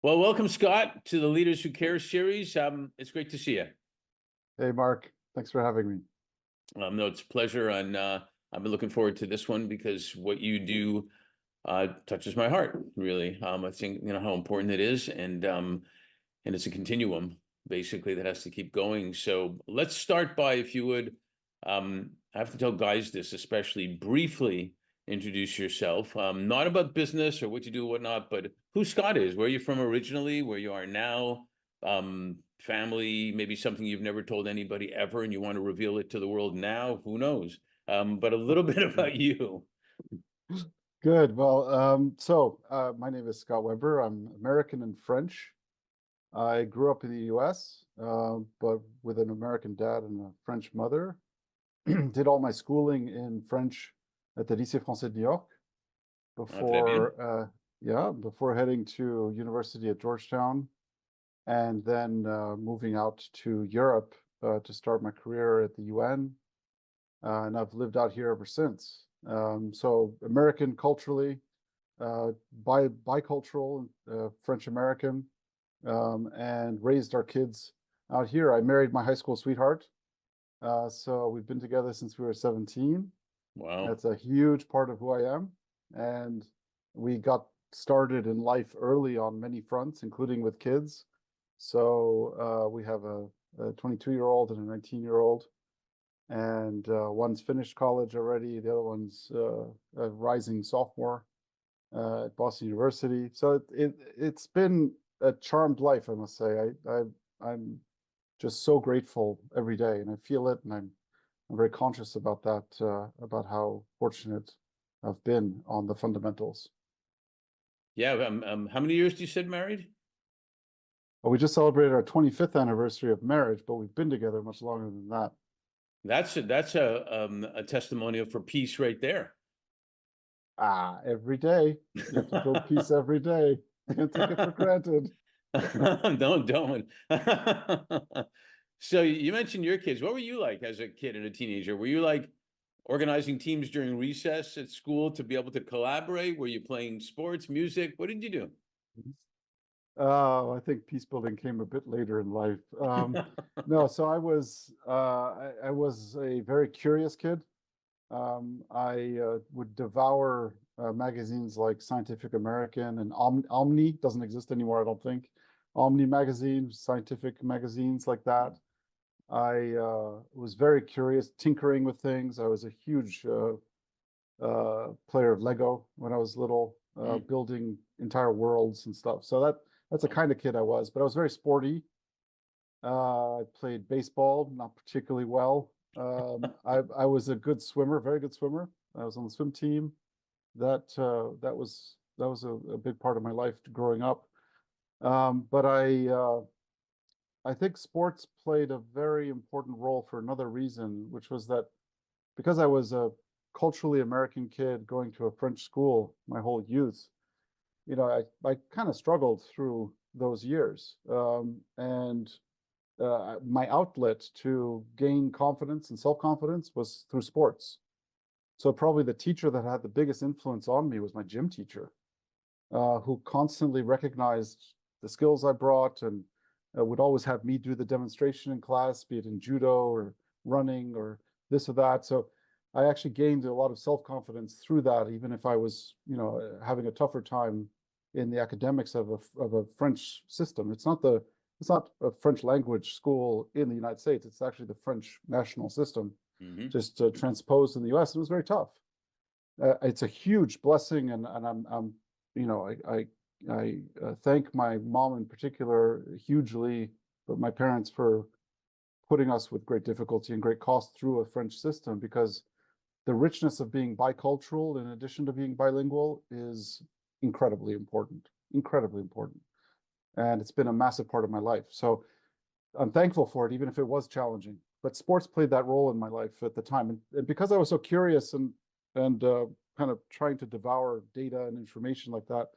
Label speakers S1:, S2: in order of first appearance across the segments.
S1: Well, welcome, Scott, to the Leaders Who Care series. It's great to see you.
S2: Hey, Mark. Thanks for having me.
S1: No, it's a pleasure, and I've been looking forward to this one because what you do touches my heart, really. I think you know how important it is, and it's a continuum basically that has to keep going. So let's start by, if you would, I have to tell guys this, especially briefly introduce yourself. Not about business or what you do, whatnot, but who Scott is, where you're from originally, where you are now, family, maybe something you've never told anybody ever, and you want to reveal it to the world now. Who knows? But a little bit about you.
S2: Good. Well, my name is Scott Weber. I'm American and French. I grew up in the US, but with an American dad and a French mother. Did all my schooling in French at the Lycée Français de New York before heading to university at Georgetown, and then moving out to Europe to start my career at the UN. And I've lived out here ever since. So American culturally, bicultural, French American, and raised our kids out here. I married my high school sweetheart. So we've been together since we were 17.
S1: Wow.
S2: That's a huge part of who I am. And we got started in life early on many fronts, including with kids. So we have a 22-year-old and a 19-year-old. And one's finished college already. The other one's a rising sophomore at Boston University. So it's been a charmed life, I must say. I'm just so grateful every day, and I feel it, and I'm very conscious about that, about how fortunate I've been on the fundamentals.
S1: Yeah. How many years do you said married?
S2: Well, we just celebrated our 25th anniversary of marriage, but we've been together much longer than that.
S1: That's a testimonial for peace right there.
S2: Every day. You have to build peace every day. Can't take it for granted.
S1: Don't. So you mentioned your kids. What were you like as a kid and a teenager? Were you like organizing teams during recess at school to be able to collaborate? Were you playing sports, music? What did you do?
S2: I think peace building came a bit later in life. No, so I was a very curious kid. I would devour magazines like Scientific American and Omni. Doesn't exist anymore, I don't think. Omni magazine, scientific magazines like that. I was very curious, tinkering with things. I was a huge player of Lego when I was little, building entire worlds and stuff. So that's the kind of kid I was. But I was very sporty. I played baseball, not particularly well. I was a good swimmer, very good swimmer. I was on the swim team. That was a big part of my life growing up. But I think sports played a very important role for another reason, which was that because I was a culturally American kid going to a French school my whole youth, you know, I kind of struggled through those years. And my outlet to gain confidence and self-confidence was through sports. So probably the teacher that had the biggest influence on me was my gym teacher, who constantly recognized the skills I brought and would always have me do the demonstration in class, be it in judo or running or this or that. So I actually gained a lot of self-confidence through that, even if I was, you know, having a tougher time in the academics of a French system. It's not a French language school in the United States. It's actually the French national system, just transposed in the US. It was very tough. It's a huge blessing, and I'm you know, I thank my mom in particular hugely, but my parents for putting us with great difficulty and great cost through a French system, because the richness of being bicultural in addition to being bilingual is incredibly important, and it's been a massive part of my life. So I'm thankful for it, even if it was challenging. But sports played that role in my life at the time, and because I was so curious and kind of trying to devour data and information like that,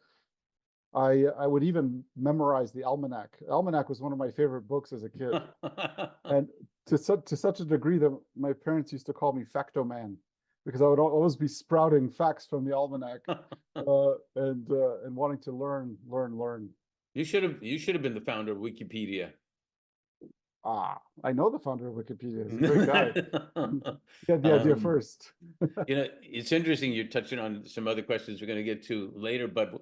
S2: I would even memorize the almanac. Almanac was one of my favorite books as a kid, and to such a degree that my parents used to call me Facto Man, because I would always be sprouting facts from the almanac and wanting to learn.
S1: You should have been the founder of Wikipedia.
S2: I know the founder of Wikipedia. He's a great guy. He had the idea first.
S1: It's interesting. You're touching on some other questions we're going to get to later, but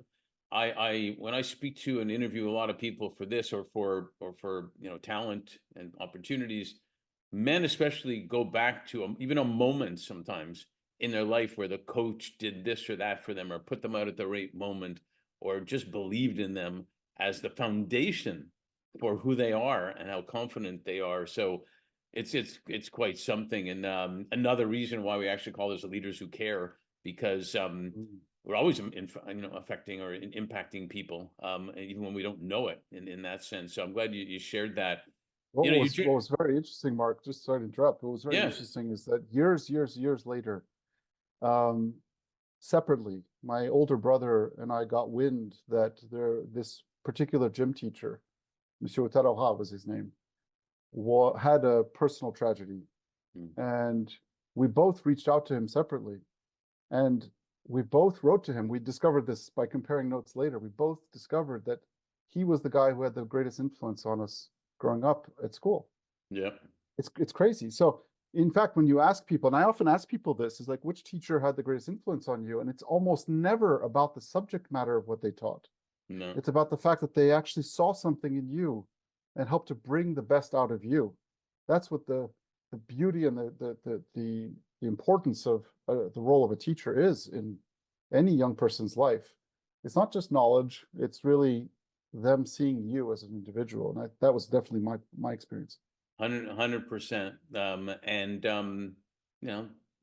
S1: when I speak to and interview a lot of people for this or for talent and opportunities, men especially go back to even a moment sometimes in their life where the coach did this or that for them or put them out at the right moment or just believed in them as the foundation for who they are and how confident they are. So it's quite something. And another reason why we actually call this leaders who care, because we're always affecting or impacting people, even when we don't know it in that sense. So I'm glad you shared that.
S2: What was very interesting, Mark, just sorry to interrupt, what was very interesting is that years later, separately, my older brother and I got wind that this particular gym teacher, Monsieur Taroha was his name, had a personal tragedy. And we both reached out to him separately. And we both wrote to him. We discovered this by comparing notes later. We both discovered that he was the guy who had the greatest influence on us growing up at school.
S1: Yeah.
S2: It's crazy. So in fact, when you ask people, and I often ask people this, is like, which teacher had the greatest influence on you? And it's almost never about the subject matter of what they taught.
S1: No.
S2: It's about the fact that they actually saw something in you and helped to bring the best out of you. That's what the beauty and the importance of the role of a teacher is in any young person's life. It's not just knowledge, it's really them seeing you as an individual. And that was definitely my experience.
S1: 100%.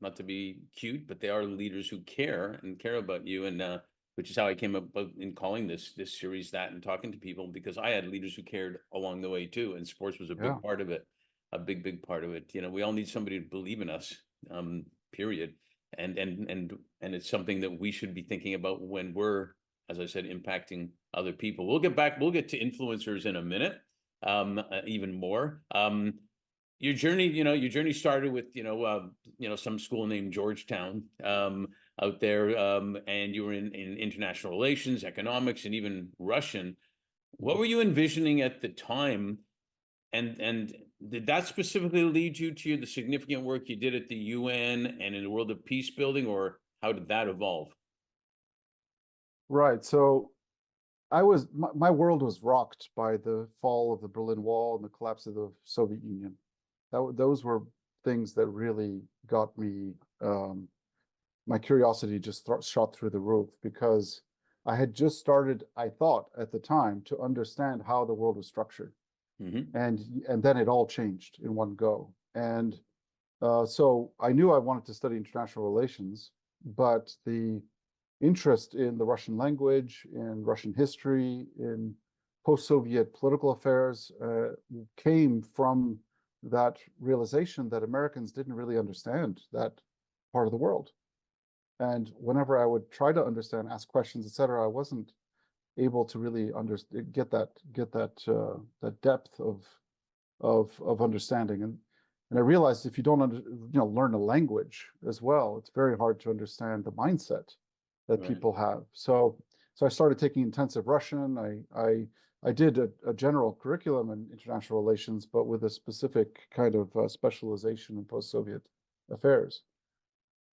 S1: Not to be cute, but they are leaders who care about you. And which is how I came up in calling this series that, and talking to people, because I had leaders who cared along the way too. And sports was a big part of it, a big part of it. We all need somebody to believe in us, period. And it's something that we should be thinking about when we're, as I said, impacting other people. We'll get to influencers in a minute, even more. Your journey started with, some school named Georgetown, out there, and you were in international relations, economics, and even Russian. What were you envisioning at the time? And did that specifically lead you to the significant work you did at the UN and in the world of peace building, or how did that evolve?
S2: Right. So my world was rocked by the fall of the Berlin Wall and the collapse of the Soviet Union. Those were things that really got me, my curiosity just shot through the roof, because I had just started, I thought at the time, to understand how the world was structured. And then it all changed in one go. And so I knew I wanted to study international relations, but the interest in the Russian language, in Russian history, in post-Soviet political affairs came from that realization that Americans didn't really understand that part of the world. And whenever I would try to understand, ask questions, etc., I wasn't able to really get that depth of understanding. And I realized if you don't learn a language as well, it's very hard to understand the mindset that people have. So I started taking intensive Russian. I did a general curriculum in international relations, but with a specific kind of specialization in post-Soviet affairs.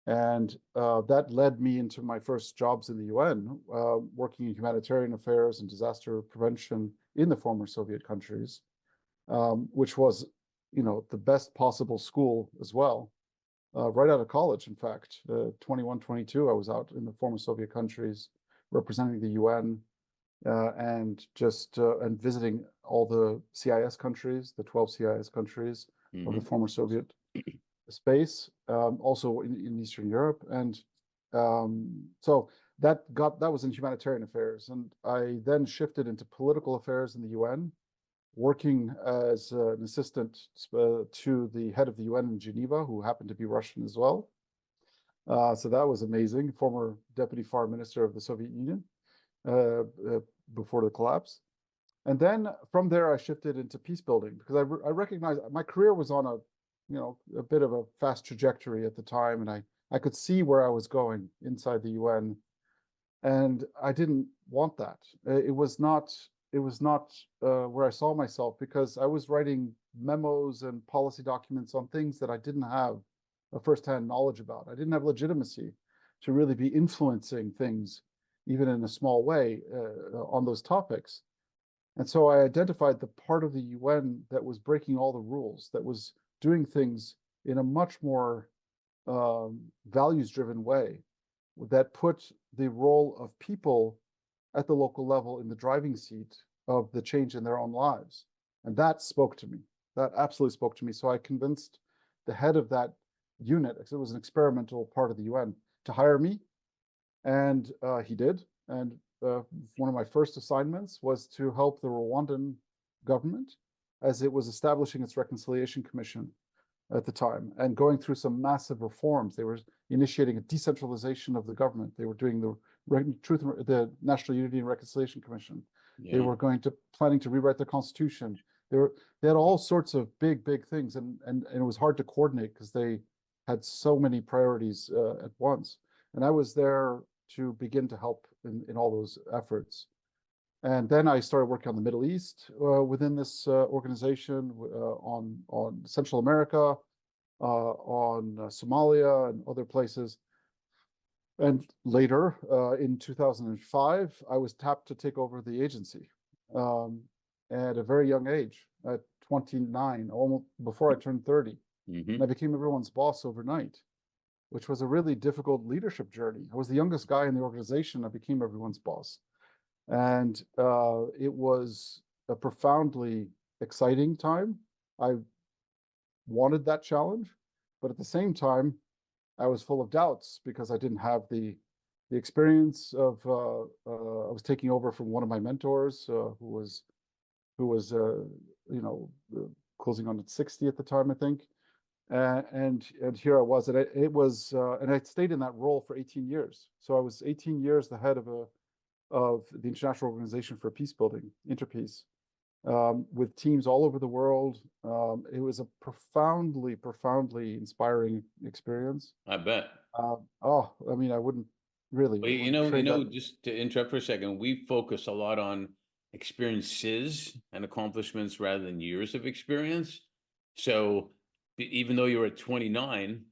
S2: And that led me into my first jobs in the UN, working in humanitarian affairs and disaster prevention in the former Soviet countries, which was, the best possible school as well. Right out of college, in fact, 21, 22, I was out in the former Soviet countries representing the UN and visiting all the CIS countries, the 12 CIS countries of the former Soviet space, also in Eastern Europe. And so that was in humanitarian affairs. And I then shifted into political affairs in the UN, working as an assistant to the head of the UN in Geneva, who happened to be Russian as well. So that was amazing, former deputy foreign minister of the Soviet Union before the collapse. And then from there, I shifted into peace building, because I recognized my career was on a bit of a fast trajectory at the time, and I could see where I was going inside the UN, and I didn't want that. It was not where I saw myself, because I was writing memos and policy documents on things that I didn't have a firsthand knowledge about. I didn't have legitimacy to really be influencing things, even in a small way, on those topics. And so I identified the part of the UN that was breaking all the rules, that was doing things in a much more values-driven way, that put the role of people at the local level in the driving seat of the change in their own lives. And that spoke to me. That absolutely spoke to me. So I convinced the head of that unit, because it was an experimental part of the UN, to hire me. And he did. And one of my first assignments was to help the Rwandan government as it was establishing its reconciliation commission at the time and going through some massive reforms. They were initiating a decentralization of the government. They were doing the National Unity and Reconciliation Commission.
S1: Yeah.
S2: They were planning to rewrite the constitution. They had all sorts of big things, and it was hard to coordinate because they had so many priorities at once. And I was there to begin to help in all those efforts. And then I started working on the Middle East within this organization, on Central America, on Somalia and other places. And later, in 2005, I was tapped to take over the agency at a very young age, at 29, almost before I turned 30. And I became everyone's boss overnight, which was a really difficult leadership journey. I was the youngest guy in the organization. I became everyone's boss. And it was a profoundly exciting time. I wanted that challenge, but at the same time, I was full of doubts because I didn't have the experience of. I was taking over from one of my mentors, who was closing on at 60 at the time, I think. And here I was, and and I stayed in that role for 18 years. So I was 18 years the head of the International Organization for Peacebuilding, Interpeace, with teams all over the world. It was a profoundly inspiring experience.
S1: I bet.
S2: I mean, I wouldn't really.
S1: Well, just to interrupt for a second, we focus a lot on experiences and accomplishments rather than years of experience. So even though you were at 29,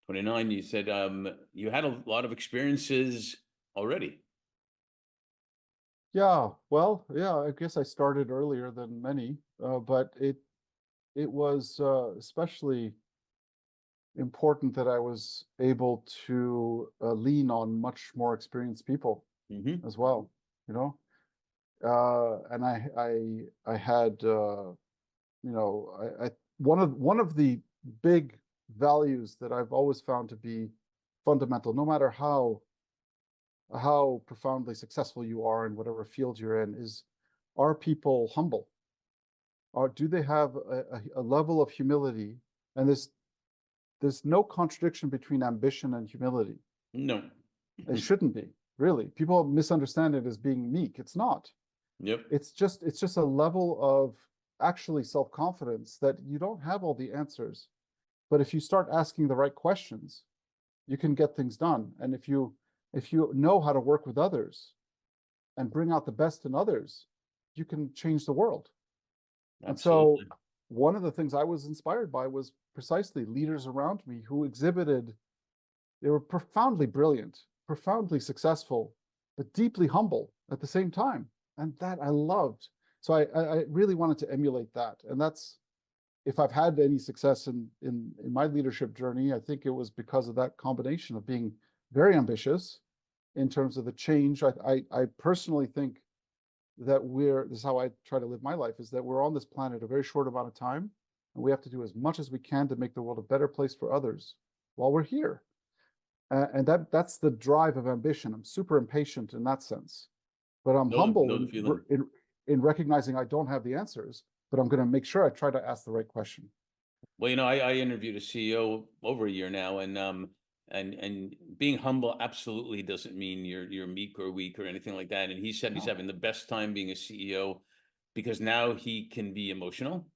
S1: you said you had a lot of experiences already.
S2: Yeah, well, yeah, I guess I started earlier than many, but it was especially important that I was able to lean on much more experienced people as well, and I had one of the big values that I've always found to be fundamental, no matter how profoundly successful you are in whatever field you're in, is, are people humble? Or do they have a level of humility? And there's no contradiction between ambition and humility.
S1: No.
S2: It shouldn't be, really. People misunderstand it as being meek. It's not.
S1: Yep.
S2: It's just a level of actually self-confidence that you don't have all the answers. But if you start asking the right questions, you can get things done. And if you know how to work with others and bring out the best in others, you can change the world. Absolutely. And so one of the things I was inspired by was precisely leaders around me who they were profoundly brilliant, profoundly successful, but deeply humble at the same time. And that I loved. So I really wanted to emulate that. And that's, if I've had any success in my leadership journey, I think it was because of that combination of being very ambitious in terms of the change. I personally think that this is how I try to live my life, is that we're on this planet a very short amount of time, and we have to do as much as we can to make the world a better place for others while we're here. And that's the drive of ambition. I'm super impatient in that sense, but I'm humble in recognizing I don't have the answers, but I'm going to make sure I try to ask the right question.
S1: Well, I interviewed a CEO over a year now, and being humble absolutely doesn't mean you're meek or weak or anything like that. And he said he's having the best time being a CEO because now he can be emotional,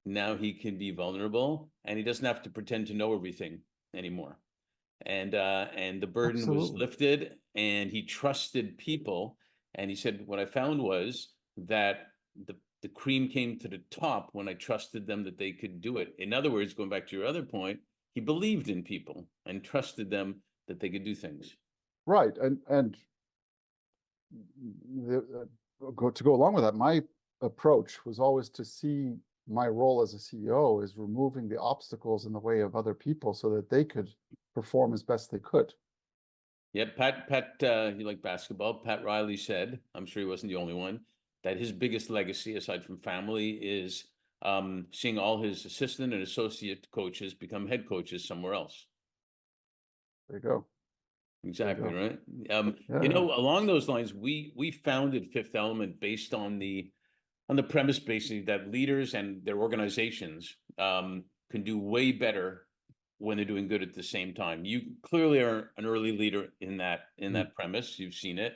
S1: now he can be vulnerable, and he doesn't have to pretend to know everything anymore. And the burden was lifted, and he trusted people. And he said, what I found was that the cream came to the top when I trusted them that they could do it. In other words, going back to your other point, he believed in people and trusted them that they could do things.
S2: Right, and to go along with that, my approach was always to see my role as a CEO as removing the obstacles in the way of other people so that they could perform as best they could.
S1: Yeah, Pat, you like basketball. Pat Riley said, I'm sure he wasn't the only one, that his biggest legacy, aside from family, is seeing all his assistant and associate coaches become head coaches somewhere else.
S2: There you go.
S1: Exactly right.
S2: Yeah.
S1: Along those lines, we founded Fifth Element based on the premise, basically, that leaders and their organizations can do way better when they're doing good at the same time. You clearly are an early leader in that premise. You've seen it,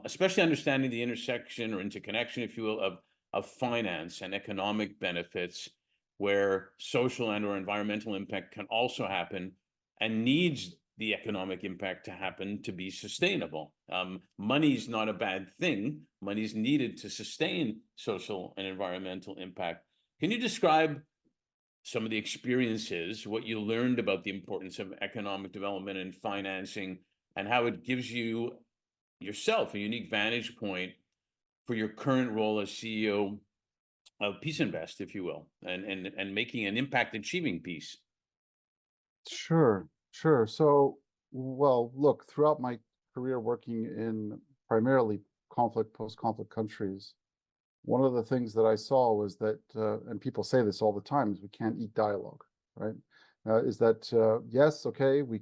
S1: especially understanding the intersection or interconnection, if you will, of finance and economic benefits, where social and or environmental impact can also happen and needs the economic impact to happen to be sustainable. Money's not a bad thing. Money's needed to sustain social and environmental impact. Can you describe some of the experiences, what you learned about the importance of economic development and financing, and how it gives you yourself a unique vantage point for your current role as CEO of Peaceinvest, if you will, and making an impact achieving peace?
S2: Sure. So, well, look, throughout my career working in primarily post-conflict countries, one of the things that I saw was that, and people say this all the time, is we can't eat dialogue, right? Is that yes, okay, we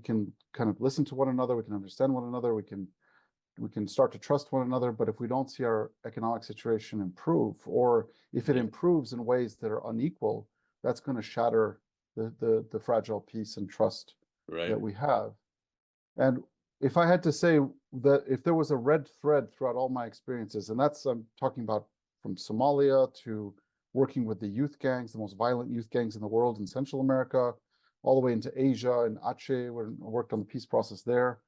S2: can kind of listen to one another, we can understand one another, we can start to trust one another, but if we don't see our economic situation improve, or if it improves in ways that are unequal, that's going to shatter the fragile peace and trust that we have. And if I had to say that if there was a red thread throughout all my experiences, and that's I'm talking about from Somalia to working with the youth gangs, the most violent youth gangs in the world in Central America, all the way into Asia and Aceh, where I worked on the peace process there.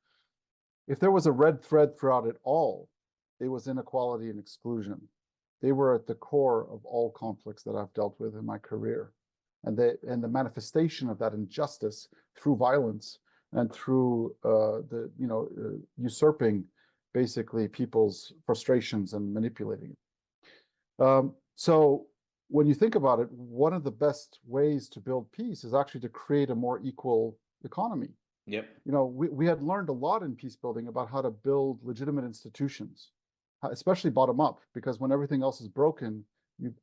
S2: If there was a red thread throughout it all, it was inequality and exclusion. They were at the core of all conflicts that I've dealt with in my career. And the manifestation of that injustice through violence and through usurping basically people's frustrations and manipulating it. So when you think about it, one of the best ways to build peace is actually to create a more equal economy.
S1: Yep.
S2: We had learned a lot in peace building about how to build legitimate institutions, especially bottom up, because when everything else is broken,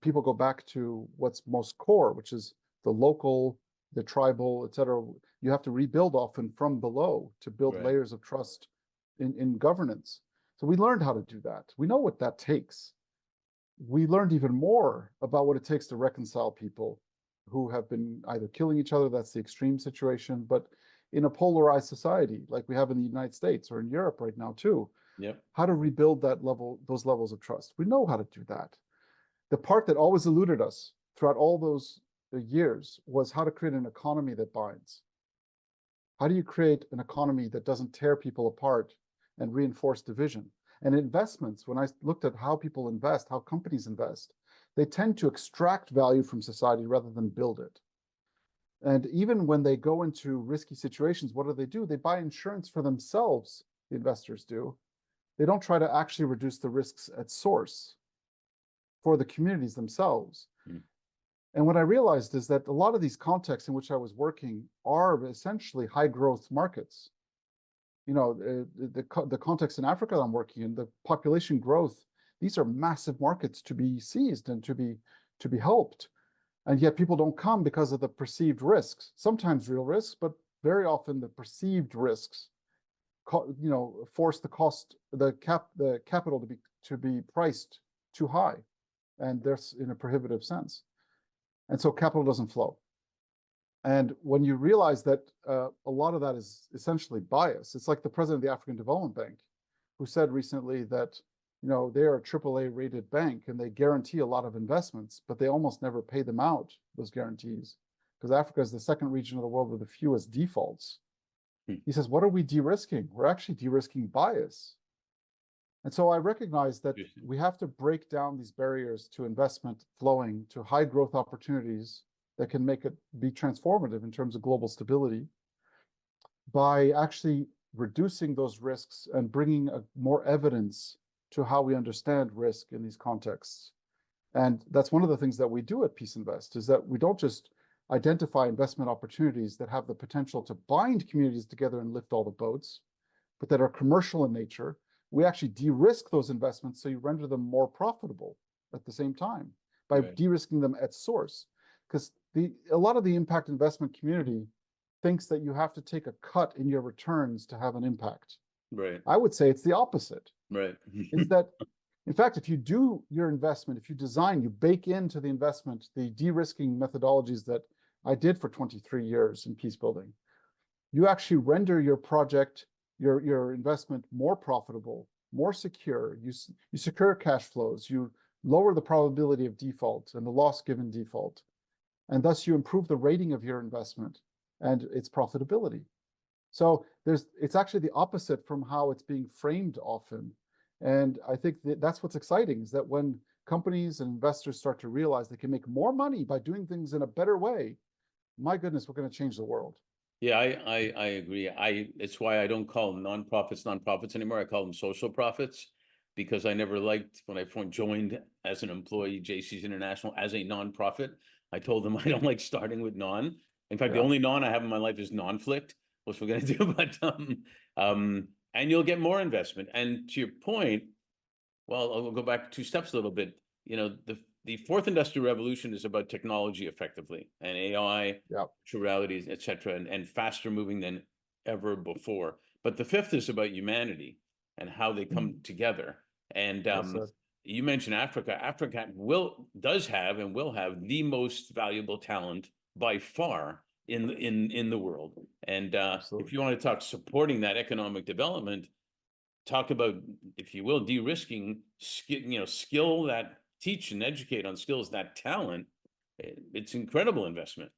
S2: people go back to what's most core, which is the local, the tribal, et cetera. You have to rebuild often from below to build layers of trust in governance. So we learned how to do that. We know what that takes. We learned even more about what it takes to reconcile people who have been either killing each other, that's the extreme situation, but in a polarized society like we have in the United States or in Europe right now too. How to rebuild those levels of trust. We know how to do that. The part that always eluded us throughout all those years was how to create an economy that binds. How do you create an economy that doesn't tear people apart and reinforce division? And investments, when I looked at how people invest, how companies invest, they tend to extract value from society rather than build it. And even when they go into risky situations, what do? They buy insurance for themselves, the investors do. They don't try to actually reduce the risks at source for the communities themselves. And what I realized is that a lot of these contexts in which I was working are essentially high growth markets. The context in Africa I'm working in, the population growth, these are massive markets to be seized and to be helped. And yet people don't come because of the perceived risks, sometimes real risks, but very often the perceived risks, force the capital to be priced too high, and there's in a prohibitive sense. And so capital doesn't flow. And when you realize that a lot of that is essentially bias, it's like the president of the African Development Bank, who said recently that they are a AAA rated bank and they guarantee a lot of investments, but they almost never pay them out, those guarantees, because Africa is the second region of the world with the fewest defaults. He says, what are we de-risking? We're actually de-risking bias. And so I recognize that
S1: Interesting.
S2: we have to break down these barriers to investment flowing to high growth opportunities that can make it be transformative in terms of global stability by actually reducing those risks and bringing more evidence to how we understand risk in these contexts. And that's one of the things that we do at Peaceinvest, is that we don't just identify investment opportunities that have the potential to bind communities together and lift all the boats, but that are commercial in nature. We actually de-risk those investments so you render them more profitable at the same time by
S1: Right.
S2: de-risking them at source. Because a lot of the impact investment community thinks that you have to take a cut in your returns to have an impact.
S1: Right.
S2: I would say it's the opposite.
S1: Right.
S2: Is that, in fact, if you do your investment, if you design, you bake into the investment the de-risking methodologies that I did for 23 years in peace building, you actually render your project, your investment more profitable, more secure. You secure cash flows. You lower the probability of default and the loss given default, and thus you improve the rating of your investment and its profitability. So it's actually the opposite from how it's being framed often. And I think that's what's exciting, is that when companies and investors start to realize they can make more money by doing things in a better way, my goodness, we're going to change the world.
S1: Yeah, I agree. It's why I don't call nonprofits anymore. I call them social profits, because I never liked, when I joined as an employee, JC's International, as a nonprofit. I told them I don't like starting with non. In fact, the
S2: Yeah.
S1: only non I have in my life is non-flict, which we're going to do. But and you'll get more investment. And to your point, well, I'll go back 2 steps a little bit. You know, the fourth industrial revolution is about technology effectively, and AI,
S2: Yeah.
S1: virtualities, et cetera, and faster moving than ever before. But the fifth is about humanity and how they come together. And
S2: Well said.
S1: you mentioned Africa. Africa does have and will have the most valuable talent by far in the world. And
S2: Absolutely.
S1: if you want to talk supporting that economic development, talk about, if you will, de-risking skill that teach and educate on skills, that talent. It's incredible investment.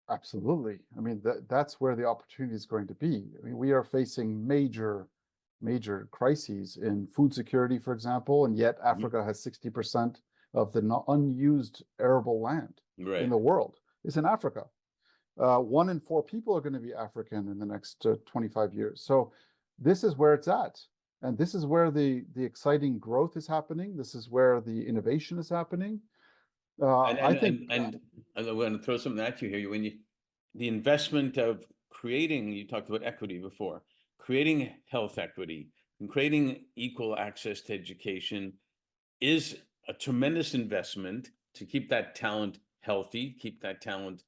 S2: Absolutely. I mean, that's where the opportunity is going to be. I mean, we are facing major crises in food security, for example, and yet Africa has 60% of the unused arable land in the world is in Africa. 1 in 4 people are going to be African in the next 25 years. So this is where it's at. And this is where the exciting growth is happening. This is where the innovation is happening. I think
S1: And I'm going to throw something at you here. The investment of creating, you talked about equity before, creating health equity and creating equal access to education is a tremendous investment to keep that talent healthy, keep that talent,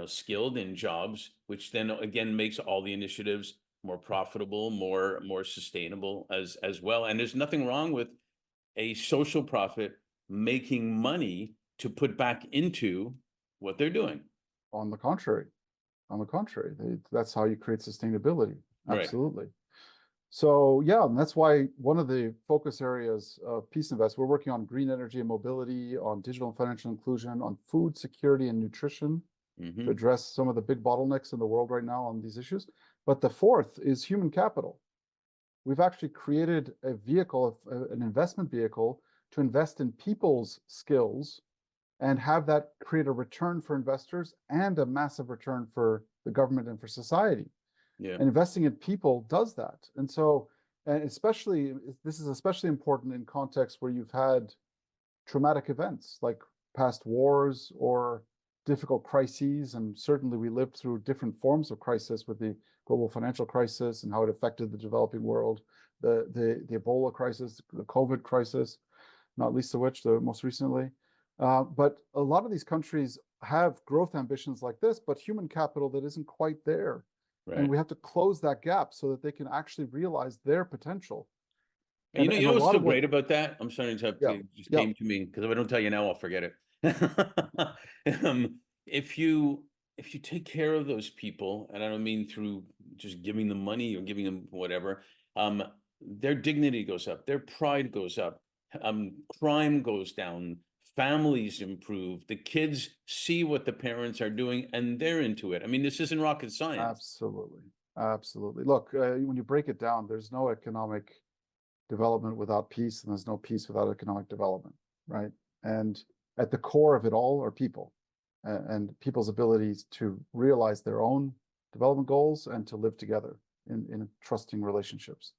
S1: skilled in jobs, which then again makes all the initiatives more profitable, more sustainable as well. And there's nothing wrong with a social profit making money to put back into what they're doing.
S2: on the contrary, that's how you create sustainability.
S1: Right.
S2: Absolutely. So yeah, and that's why one of the focus areas of Peaceinvest, we're working on green energy and mobility, on digital and financial inclusion, on food security and nutrition to address some of the big bottlenecks in the world right now on these issues. But the fourth is human capital. We've actually created a vehicle, an investment vehicle, to invest in people's skills and have that create a return for investors and a massive return for the government and for society.
S1: Yeah.
S2: And investing in people does that. And so, and especially, this is especially important in contexts where you've had traumatic events like past wars or difficult crises. And certainly we lived through different forms of crisis with the global financial crisis and how it affected the developing world, the Ebola crisis, the COVID crisis, not least of which the most recently. But a lot of these countries have growth ambitions like this, but human capital that isn't quite there.
S1: Right.
S2: And we have to close that gap so that they can actually realize their potential.
S1: And you know what's so great about that? I'm sorry to interrupt you. It just came to me, because if I don't tell you now, I'll forget it. If you take care of those people, and I don't mean through just giving them money or giving them whatever, their dignity goes up, their pride goes up, crime goes down, families improve, the kids see what the parents are doing and they're into it. I mean, this isn't rocket science.
S2: Absolutely. Absolutely. Look, when you break it down, there's no economic development without peace, and there's no peace without economic development, right? And at the core of it all are people, and people's abilities to realize their own development goals and to live together in trusting relationships.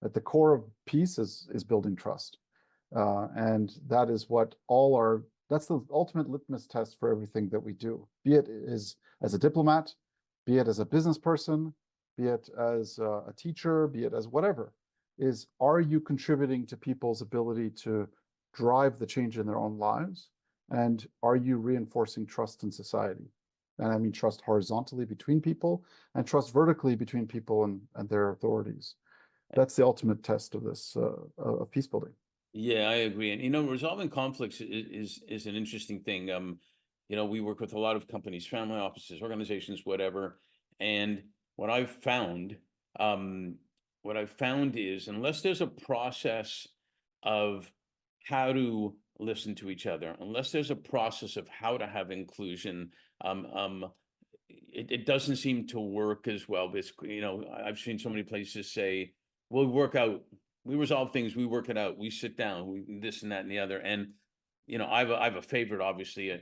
S2: At the core of peace is building trust. And that is what that's the ultimate litmus test for everything that we do, be it is as a diplomat, be it as a business person, be it as a teacher, be it as whatever, is are you contributing to people's ability to drive the change in their own lives? And are you reinforcing trust in society? And I mean trust horizontally between people and trust vertically between people and their authorities. That's the ultimate test of this of peace building.
S1: Yeah, I agree. And resolving conflicts is an interesting thing. We work with a lot of companies, family offices, organizations, whatever. And what I've found, is unless there's a process of how to listen to each other, unless there's a process of how to have inclusion, it doesn't seem to work as well. Because, I've seen so many places say, we'll work out, we resolve things, we work it out, we sit down, we this and that and the other. And I have a favorite, obviously,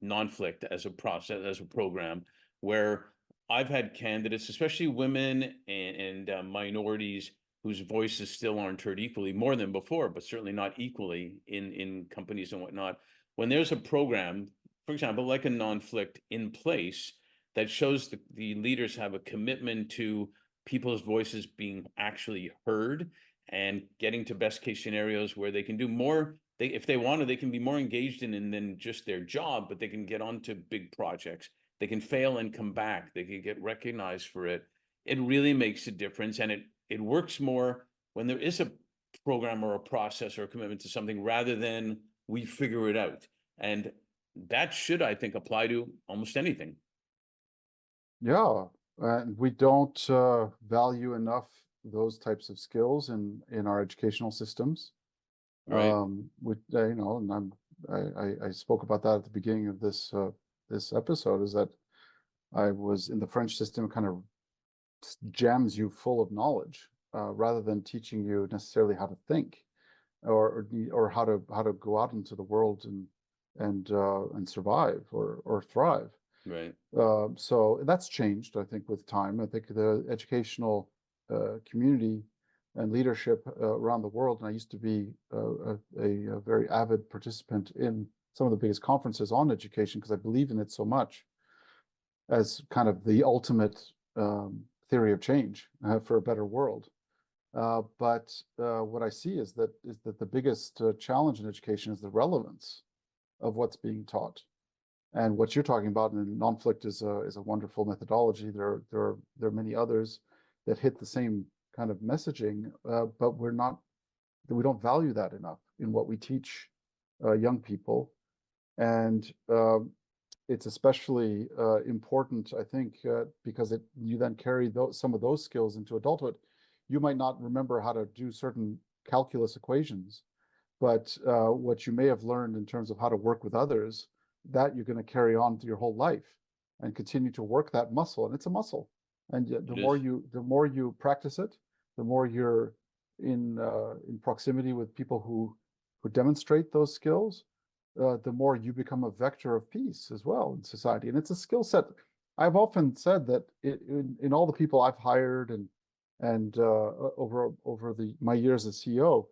S1: non-flict as a process, as a program, where I've had candidates, especially women and minorities, whose voices still aren't heard equally, more than before, but certainly not equally in companies and whatnot. When there's a program, for example, like a non-flict in place, that shows the leaders have a commitment to people's voices being actually heard and getting to best case scenarios where they can do more. If they want to, they can be more engaged in than just their job, but they can get onto big projects. They can fail and come back. They can get recognized for it. It really makes a difference, and it works more when there is a program or a process or a commitment to something rather than we figure it out. And that should, I think, apply to almost anything.
S2: Yeah, and we don't value enough those types of skills in our educational systems.
S1: Right.
S2: And I spoke about that at the beginning of this episode, is that I was in the French system. It kind of jams you full of knowledge rather than teaching you necessarily how to think or how to go out into the world and survive or thrive.
S1: Right.
S2: So that's changed, I think, with time. I think the educational community and leadership around the world, and I used to be a very avid participant in some of the biggest conferences on education because I believe in it so much as kind of the ultimate theory of change for a better world. But what I see is that the biggest challenge in education is the relevance of what's being taught. And what you're talking about in non-flict is a wonderful methodology. There are many others that hit the same kind of messaging, but we don't value that enough in what we teach young people. And it's especially important, I think, because you then carry some of those skills into adulthood. You might not remember how to do certain calculus equations, but what you may have learned in terms of how to work with others, that you're going to carry on through your whole life and continue to work that muscle. And it's a muscle. And the more you practice it, the more you're in proximity with people who demonstrate those skills, the more you become a vector of peace as well in society. And it's a skill set. I've often said that in all the people I've hired and over my years as CEO,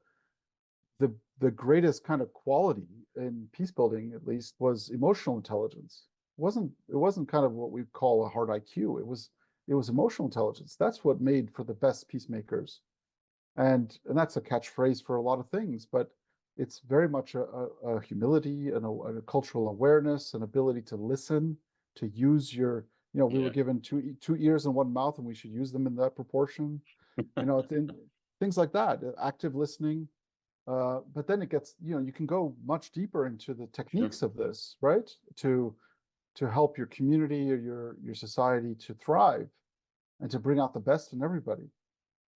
S2: the greatest kind of quality in peace building, at least, was emotional intelligence. It wasn't kind of what we call a hard IQ. It was emotional intelligence. That's what made for the best peacemakers. And that's a catchphrase for a lot of things, but it's very much a humility and a cultural awareness, an ability to listen, to use your, we were given two ears and one mouth, and we should use them in that proportion. Things like that, active listening. But then it gets, you can go much deeper into the techniques of this, right? To help your community or your society to thrive and to bring out the best in everybody.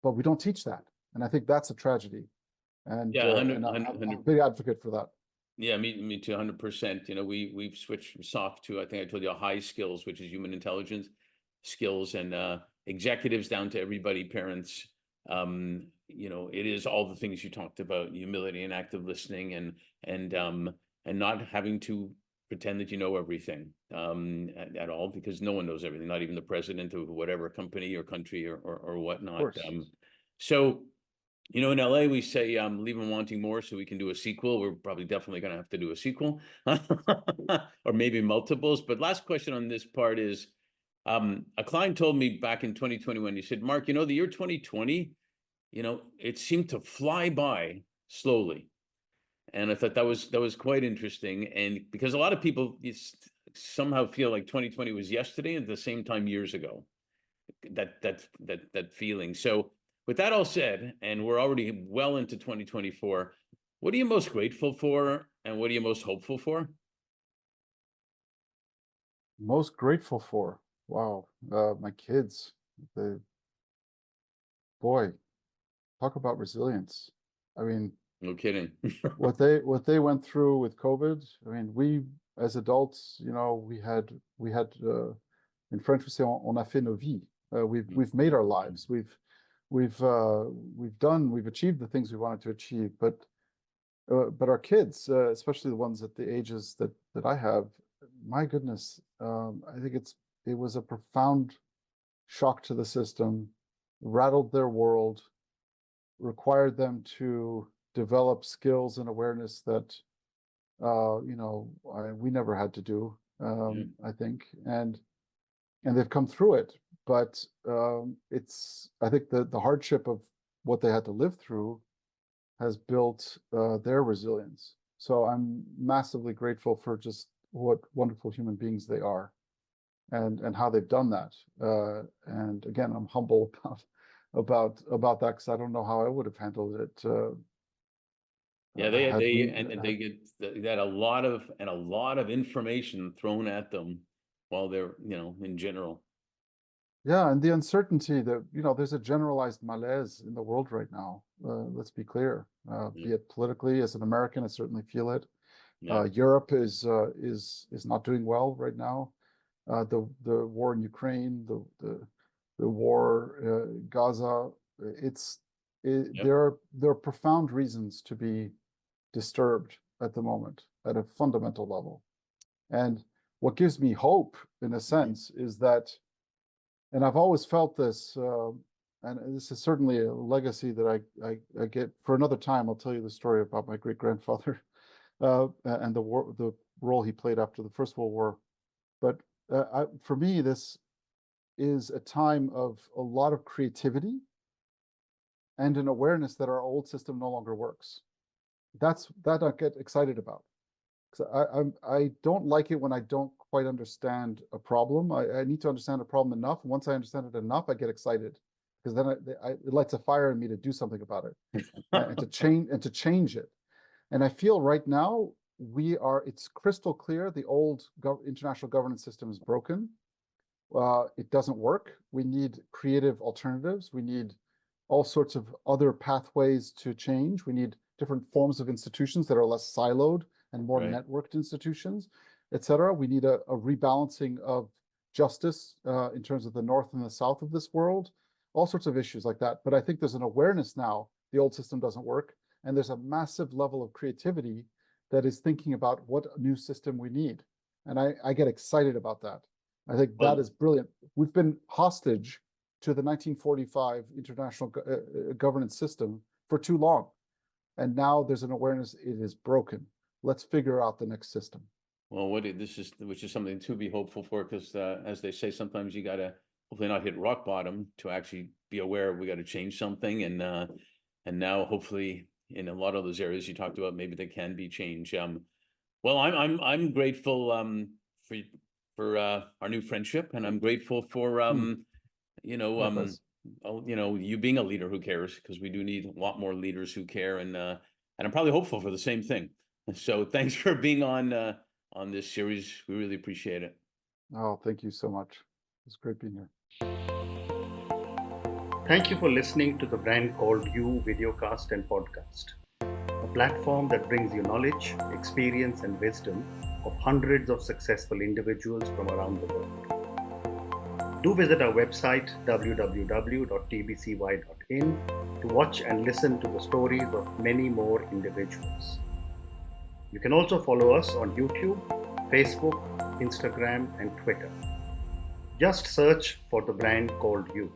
S2: But we don't teach that. And I think that's a tragedy. And, and I'm a big advocate for that.
S1: Yeah, me too, 100%. We've switched from soft to, I think I told you, high skills, which is human intelligence. skills, and executives down to everybody, parents. It is all the things you talked about: humility and active listening, and not having to pretend that you know everything at all, because no one knows everything, not even the president of whatever company or country or whatnot. So, in LA, we say leave them wanting more so we can do a sequel. We're probably definitely going to have to do a sequel or maybe multiples. But last question on this part is, a client told me back in 2021, he said, Mark, the year 2020, it seemed to fly by slowly. And I thought that was quite interesting. And because a lot of people somehow feel like 2020 was yesterday, and at the same time years ago, that feeling. So with that all said, and we're already well into 2024, what are you most grateful for, and what are you most hopeful for?
S2: Most grateful for? Wow, my kids. Boy, talk about resilience. I mean,
S1: no kidding.
S2: what they went through with COVID. I mean, we as adults, we had in French we say on a fait nos vies. We've made our lives. We've achieved the things we wanted to achieve. But our kids, especially the ones at the ages that I have, my goodness, I think it was a profound shock to the system, rattled their world, required them to develop skills and awareness that we never had to do, I think, and they've come through it. But I think the hardship of what they had to live through has built their resilience. So I'm massively grateful for just what wonderful human beings they are, and how they've done that. And again, I'm humble about that, because I don't know how I would have handled it.
S1: They get a lot of information thrown at them while they're in general.
S2: Yeah, and the uncertainty that there's a generalized malaise in the world right now. Let's be clear. Be it politically, as an American, I certainly feel it. Europe is not doing well right now. The war in Ukraine, the war Gaza. There are profound reasons to be disturbed at the moment at a fundamental level. And what gives me hope, in a sense, is that, and I've always felt this, and this is certainly a legacy that I get. For another time, I'll tell you the story about my great-grandfather and the role he played after the First World War. But for me, this is a time of a lot of creativity and an awareness that our old system no longer works. That I get excited about. I don't like it when I don't quite understand a problem. I need to understand a problem enough. Once I understand it enough, I get excited, because then it lights a fire in me to do something about it and to change it. And I feel right now it's crystal clear the old international governance system is broken. It doesn't work. We need creative alternatives. We need all sorts of other pathways to change. We need different forms of institutions that are less siloed and more networked institutions, et cetera. We need a rebalancing of justice in terms of the North and the South of this world, all sorts of issues like that. But I think there's an awareness now the old system doesn't work, and there's a massive level of creativity that is thinking about what new system we need. And I get excited about that. I think that is brilliant. We've been hostage to the 1945 international governance system for too long. And now there's an awareness it is broken. Let's figure out the next system.
S1: Well, which is something to be hopeful for, because as they say, sometimes you got to hopefully not hit rock bottom to actually be aware we got to change something. And now hopefully in a lot of those areas you talked about, maybe there can be change. Well, I'm grateful for our new friendship, and I'm grateful for you being a leader who cares, because we do need a lot more leaders who care, and I'm probably hopeful for the same thing. So thanks for being on this series. We really appreciate it.
S2: Oh, thank you so much. It's great being here.
S3: Thank you for listening to the Brand Called You videocast and podcast, a platform that brings you knowledge, experience, and wisdom of hundreds of successful individuals from around the world. Do visit our website www.tbcy.in to watch and listen to the stories of many more individuals. You can also follow us on YouTube, Facebook, Instagram, and Twitter. Just search for the brand called You.